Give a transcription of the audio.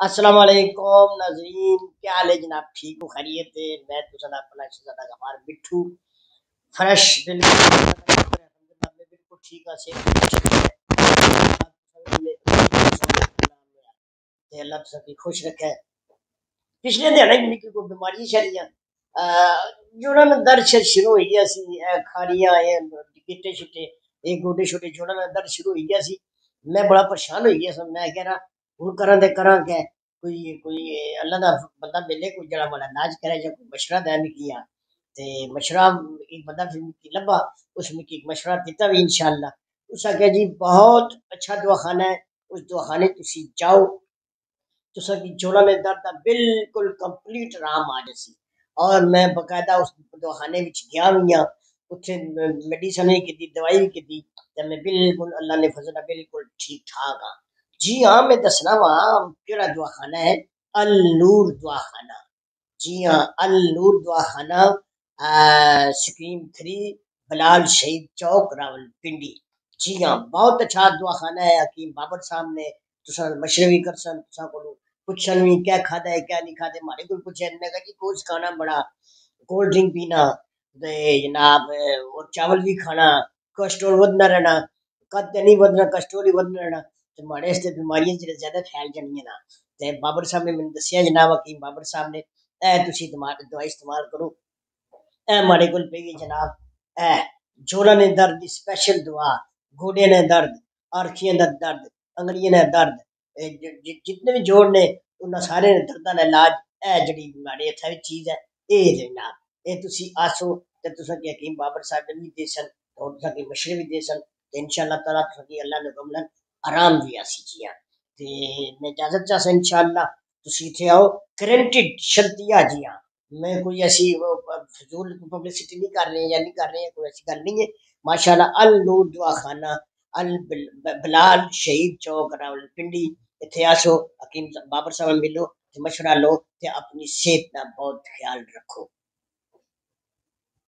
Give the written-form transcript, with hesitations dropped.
السلام علیکم ناظرین، کیا حال ہے جناب؟ ٹھیک ہو؟ خیریت ہے؟ میں تو سدا اپنا شہزادہ غفار مٹھو فرش میں بالکل ٹھیک ہے، اللہ تو سب کی خوش رکھے۔ پچھلے دن نکی کوئی بیماری شریاں جوڑا میں درد شروع ہوئی گیا سی، کھاریاں گٹے شٹے گوڈے شوڈے جوڑا میں درد شروع ہوئی گیا سی۔ میں بڑا پریشان ہوئی گیا سا، میں کہہ رہا ہوں کراں کہ کوئی اللہ دا بندہ ملے، کوئی جڑا والا علاج کرے یا کوئی مشورہ دے مکیا تے مشورہ ایک بندہ پھر مکی لبا، اس مکی ایک مشورہ دیتا بھی انشاءاللہ۔ اس آگے جی بہت اچھا دواخانہ ہے، اس دواخانے تسی جاؤ، تسا کی جوڑا میں درد بالکل کمپلیٹ آرام آ جاسی۔ اور میں باقاعدہ اس دواخانے وچ گیا ہوئی ہاں، اتنے میڈیسن بھی کی، دوائی بھی کی، میں بالکل اللہ نے فضل بالکل ٹھیک ٹھاک ہاں۔ جی ہاں، میں دسنا وا کیڑا دواخانہ ہے، النور دواخانہ۔ جی ہاں، النور دواخانہ، سکریم 3، بلال شہید چوک، راول پنڈی۔ جی ہاں، بہت اچھا دواخانہ ہے، حکیم بابر صاحب نے تساں مشورے بھی کرسن، تساں کو پوچھن بھی کیا کھادا ہے کیا نہیں کھادا، ہمارے کو پوچھے، میں کہا جی گوشت کھانا بڑا، کولڈ ڈرنک پینا تے جناب اور چاول بھی کھانا، کولیسٹرول ودنا رہنا، قد نہیں ودنا کولیسٹرول ہی ودنا رہنا، تے ماڑے واسطے بیماریاں جڑے زیادہ پھیل جانیاں نا۔ تے بابر صاحب نے مینوں دسیا، جناب حکیم بابر صاحب نے، اے تسی دوائی استعمال کرو، اے ماڑے کول پئی ہے جناب، اے جوڑاں نے درد دی سپیشل دعا، گوڑے نے درد، آرکھیاں دا درد، انگڑیاں نے درد، جتنے بھی جوڑ نے انہاں سارے درداں دا علاج اے جڑی ماڑے ہتھا وچ چیز ہے اے جناب، اے تسی آسو تے تساں کی حکیم بابر صاحب نے بھی دیسن اور تساں کی مشورے بھی دیسن تے انشاءاللہ تعالی تساں کی اللہ نے کملن آرام بھی آسی جیاں تے میں اجازت چاہسا انشاءاللہ تسی ایتھے آؤ، گارنٹیڈ شرطیہ جی ہاں، میں کوئی ایسی فضول پبلسٹی نہیں کر رہے یا نہیں کر رہے، کوئی ایسی گل نہیں ہے۔ ماشاءاللہ النور دواخانہ، بلال شہید چوک، راول پنڈی، اتنے آسو، حکیم بابر صاحب ملو، مشورہ لو تے اپنی صحت کا بہت خیال رکھو۔